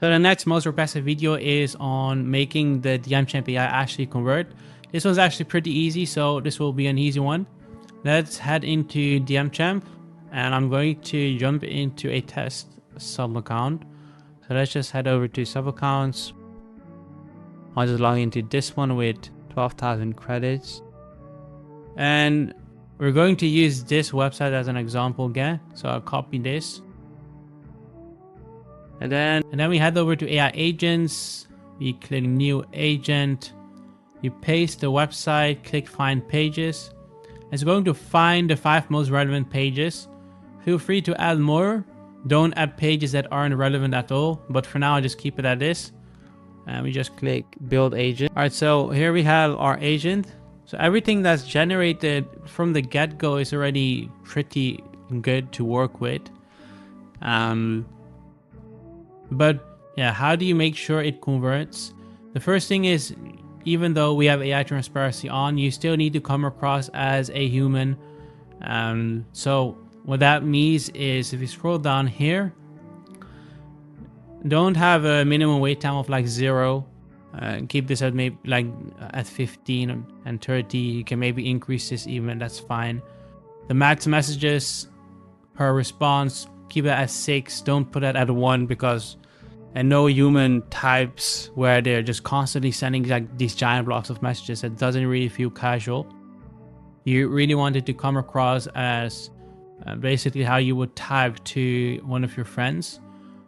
So the next most requested video is on making the DMChamp AI actually convert. This was actually pretty easy, so this will be an easy one. Let's head into DMChamp, and I'm going to jump into a test sub account. So let's just head over to sub accounts. I'll just log into this one with 12,000 credits. And we're going to use this website as an example again. So I'll copy this. And then we head over to AI agents. We click new agent. You paste the website, click find pages. It's going to find the 5 most relevant pages. Feel free to add more. Don't add pages that aren't relevant at all. But for now, I'll just keep it at this. And we just click build agent. All right, so here we have our agent. So everything that's generated from the get-go is already pretty good to work with. But yeah, how do you make sure it converts? The first thing is, even though we have AI transparency on, you still need to come across as a human. So what that means is if you scroll down here, don't have a minimum wait time of like 0. Keep this at maybe like at 15 and 30. You can maybe increase this even, that's fine. The max messages per response, keep it at 6. Don't put it at 1 because I know human types where they're just constantly sending like these giant blocks of messages. It doesn't really feel casual. You really want it to come across as basically how you would type to one of your friends.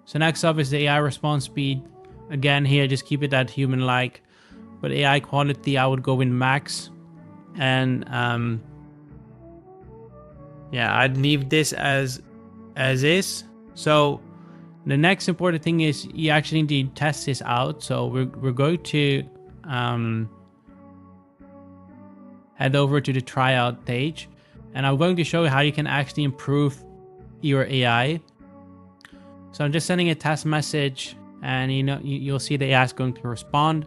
So next up is the AI response speed. Again, here, just keep it at human-like. But AI quality, I would go in max. And yeah, I'd leave this as is. So the next important thing is you actually need to test this out. So we're going to head over to the tryout page. And I'm going to show you how you can actually improve your AI. So I'm just sending a test message, and you'll see the AI is going to respond,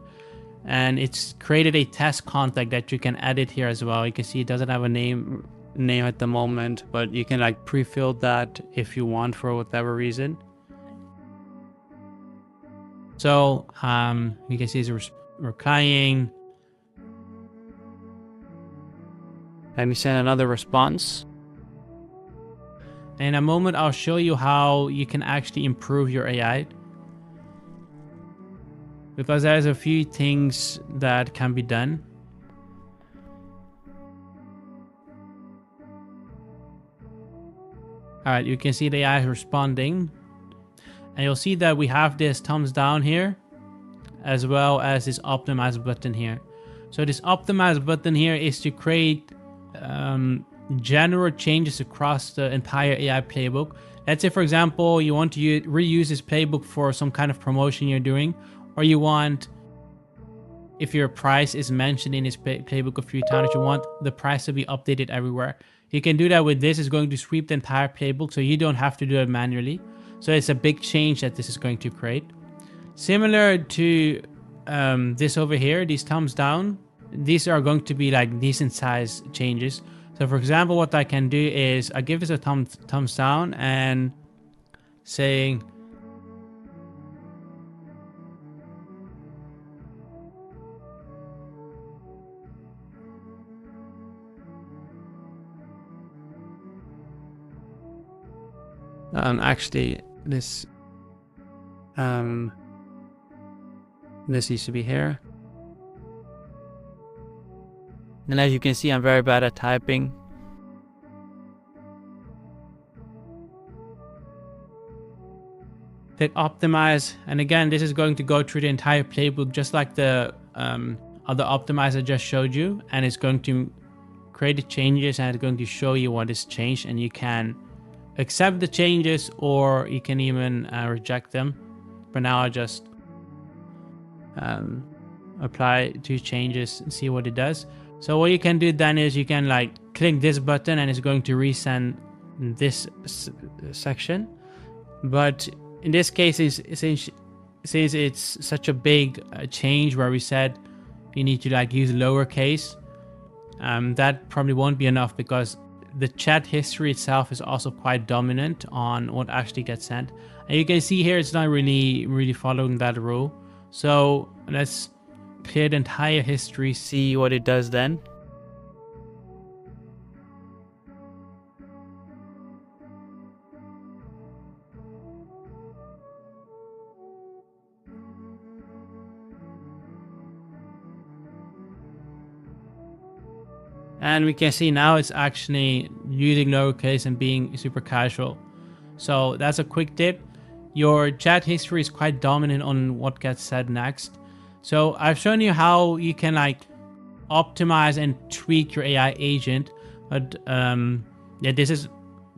and it's created a test contact that you can edit here as well. You can see it doesn't have a name at the moment, but you can like pre-fill that if you want for whatever reason. So you can see it's replying. Let me send another response. In a moment, I'll show you how you can actually improve your AI. Because there's a few things that can be done. Alright, you can see the AI is responding. And you'll see that we have this thumbs down here, as well as this optimize button here. So this optimize button here is to create general changes across the entire AI playbook. Let's say, for example, you want to reuse this playbook for some kind of promotion you're doing, or you want, if your price is mentioned in this playbook a few times, you want the price to be updated everywhere. You can do that with this. It's going to sweep the entire playbook, so you don't have to do it manually. So it's a big change that this is going to create. Similar to this over here, these thumbs down, these are going to be like decent size changes. So for example, what I can do is I give this a thumbs down and saying actually this used to be here. And as you can see, I'm very bad at typing. Click optimize, and again, this is going to go through the entire playbook just like the other optimizer I just showed you, and it's going to create the changes and it's going to show you what is changed, and you can accept the changes or you can even reject them. For now, I just apply 2 changes and see what it does. So what you can do then is you can like click this button and it's going to resend this section. But in this case, since it's such a big change where we said you need to like use lowercase, that probably won't be enough because the chat history itself is also quite dominant on what actually gets sent. And you can see here it's not really following that rule. So let's clear the entire history, see what it does then. And we can see now it's actually using lowercase and being super casual. So that's a quick tip. Your chat history is quite dominant on what gets said next. So I've shown you how you can like optimize and tweak your AI agent. But yeah, this is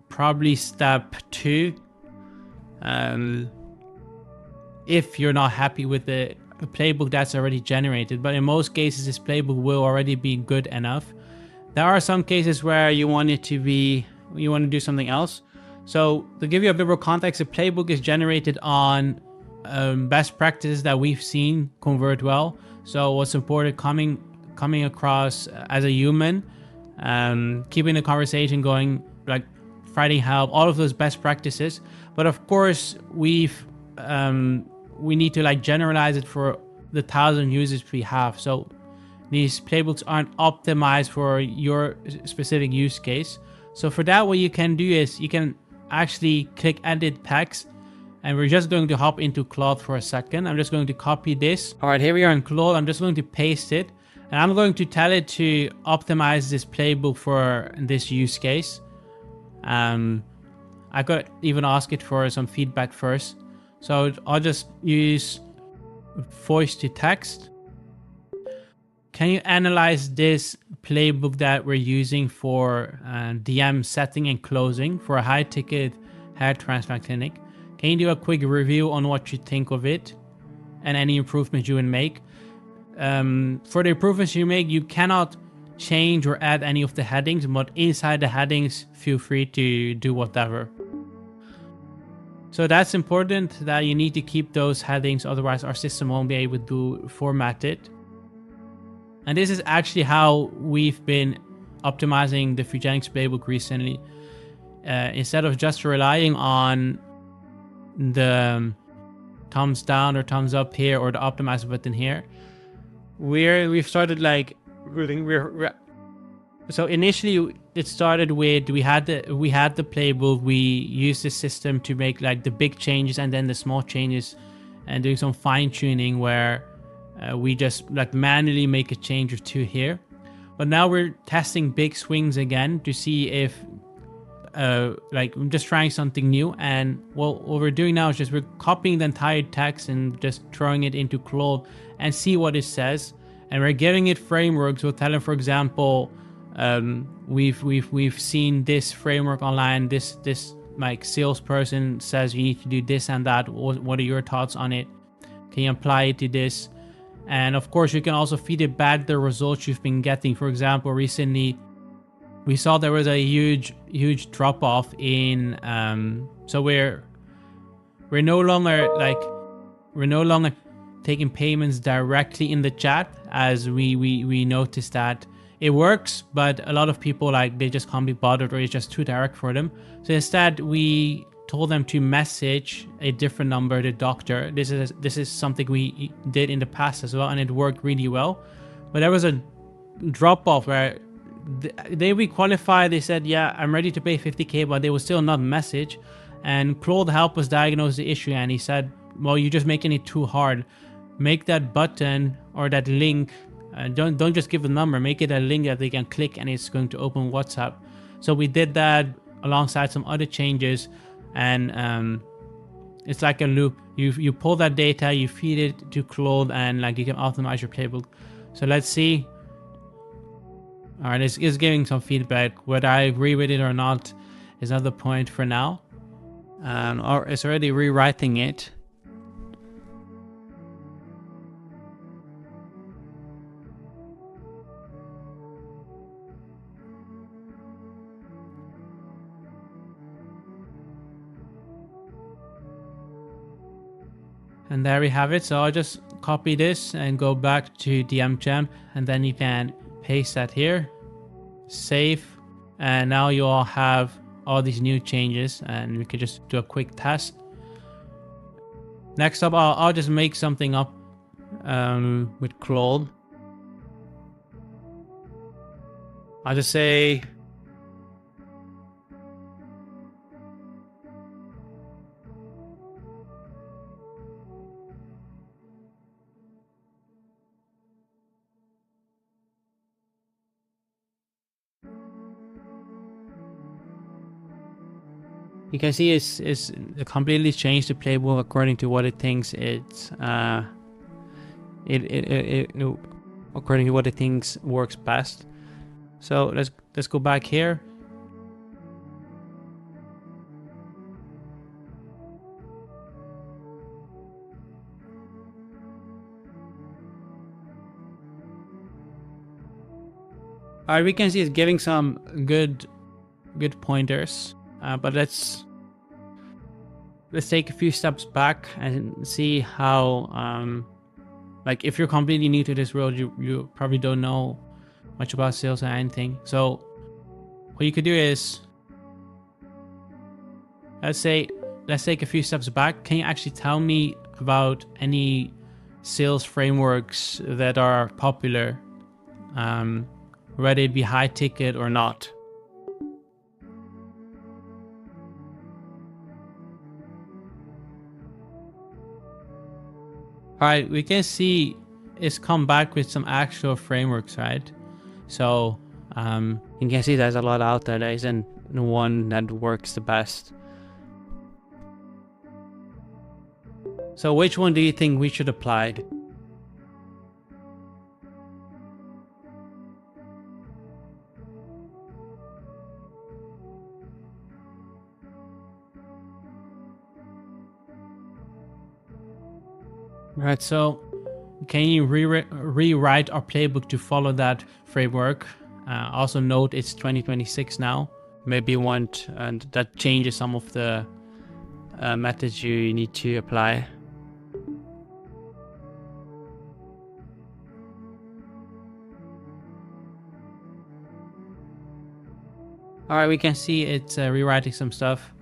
probably step 2. If you're not happy with the playbook that's already generated. But in most cases, this playbook will already be good enough. There are some cases where you want it to be, you want to do something else. So to give you a bit more context, the playbook is generated on best practices that we've seen convert well. So what's important, coming across as a human, keeping the conversation going, like providing help, all of those best practices. But of course, we need to like generalize it for the 1,000 users we have. So these playbooks aren't optimized for your specific use case. So for that, what you can do is you can actually click edit text, and we're just going to hop into Claude for a second. I'm just going to copy this. All right, here we are in Claude. I'm just going to paste it, and I'm going to tell it to optimize this playbook for this use case. I could even ask it for some feedback first. So I'll just use voice to text. Can you analyze this playbook that we're using for DM setting and closing for a high-ticket hair transplant clinic? Can you do a quick review on what you think of it and any improvements you would make? For the improvements you make, you cannot change or add any of the headings, but inside the headings, feel free to do whatever. So that's important that you need to keep those headings, otherwise our system won't be able to format it. And this is actually how we've been optimizing the Fugenics playbook recently. Instead of just relying on the thumbs down or thumbs up here or the optimize button here, we've started like so initially it started with we had the playbook. We used the system to make like the big changes and then the small changes, and doing some fine tuning where we just like manually make a change or 2 here. But now we're testing big swings again to see if like I'm just trying something new. And what we're doing now is just we're copying the entire text and just throwing it into Claude and see what it says. And we're giving it frameworks. We'll tell it, for example, we've seen this framework online. This like salesperson says you need to do this and that. What are your thoughts on it? Can you apply it to this? And of course, you can also feed it back the results you've been getting. For example, recently we saw there was a huge drop off in. So we're no longer taking payments directly in the chat, as we noticed that it works, but a lot of people like they just can't be bothered or it's just too direct for them. So instead, we told them to message a different number, the doctor. This is something we did in the past as well, and it worked really well. But there was a drop off where they requalified. They said, yeah, I'm ready to pay 50K, but they will still not message. And Claude helped us diagnose the issue, and he said, well, you're just making it too hard. Make that button or that link, don't just give a number, make it a link that they can click and it's going to open WhatsApp. So we did that alongside some other changes. And it's like a loop. You pull that data, you feed it to Claude, and like you can optimize your playbook. So let's see. All right, it's giving some feedback. Whether I agree with it or not is not the point for now. Or it's already rewriting it. And there we have it. So I'll just copy this and go back to DM Gem, and then you can paste that here, save, And now you all have all these new changes, and we could just do a quick test. Next up, I'll just make something up with Claude. I'll just say you can see it's completely changed the playbook according to what it thinks it's according to what it thinks works best. So let's go back here. All right, we can see it's giving some good pointers, but let's take a few steps back and see how like if you're completely new to this world, you probably don't know much about sales or anything. So what you could do is, let's take a few steps back. Can you actually tell me about any sales frameworks that are popular, whether it be high ticket or not? All right, we can see it's come back with some actual frameworks, right? So you can see there's a lot out there. There isn't one that works the best. So which one do you think we should apply? Right, so can you rewrite our playbook to follow that framework? Also note it's 2026 now. Maybe you want that changes some of the methods you need to apply. All right, we can see it's rewriting some stuff.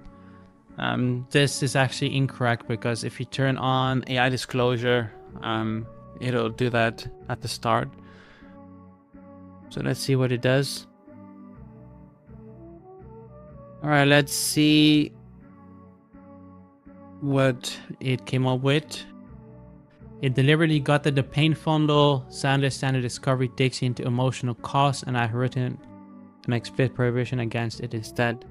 This is actually incorrect because if you turn on AI disclosure, it'll do that at the start. So let's see what it does. All right, let's see what it came up with. It deliberately gutted the pain funnel. Sandler's standard discovery digs into emotional cost, and I've written an explicit prohibition against it instead.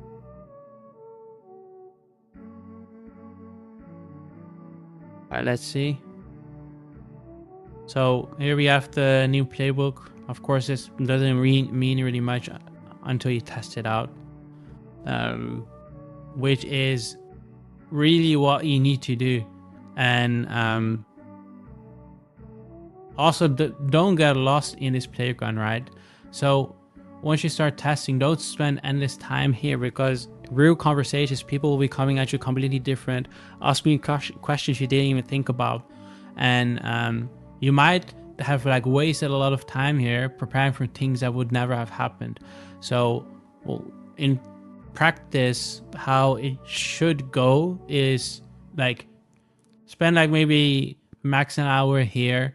Alright, let's see. So here we have the new playbook. Of course, this doesn't mean really much until you test it out, which is really what you need to do. And also don't get lost in this playground, right? So once you start testing, don't spend endless time here, because real conversations, people will be coming at you completely different, asking you questions you didn't even think about, and you might have like wasted a lot of time here preparing for things that would never have happened. So in practice, how it should go is like spend like maybe max an hour here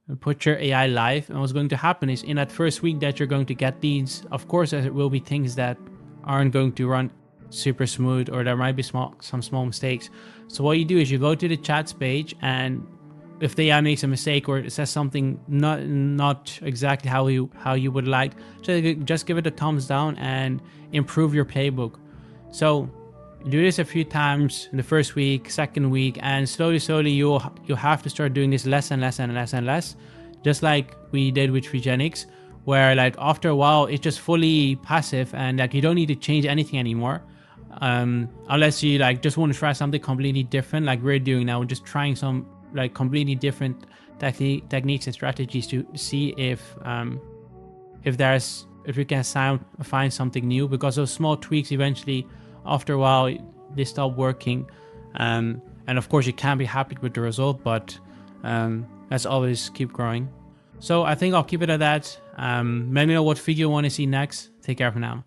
and put your AI live. And what's going to happen is in that first week that you're going to get these, of course there will be things that aren't going to run super smooth, or there might be some small mistakes. So what you do is you go to the chats page, and if the AI makes a mistake or it says something not exactly how you would like, just give it a thumbs down and improve your playbook. So do this a few times in the first week, second week, and slowly you'll have to start doing this less and less, just like we did with Regenix, where like after a while it's just fully passive and like you don't need to change anything anymore, unless you like just want to try something completely different like we're doing now. We're just trying some like completely different techniques and strategies to see if we can find something new, because those small tweaks eventually after a while they stop working, and of course you can't be happy with the result, but let's always keep growing. So I think I'll keep it at that. Let me know what figure you want to see next. Take care for now.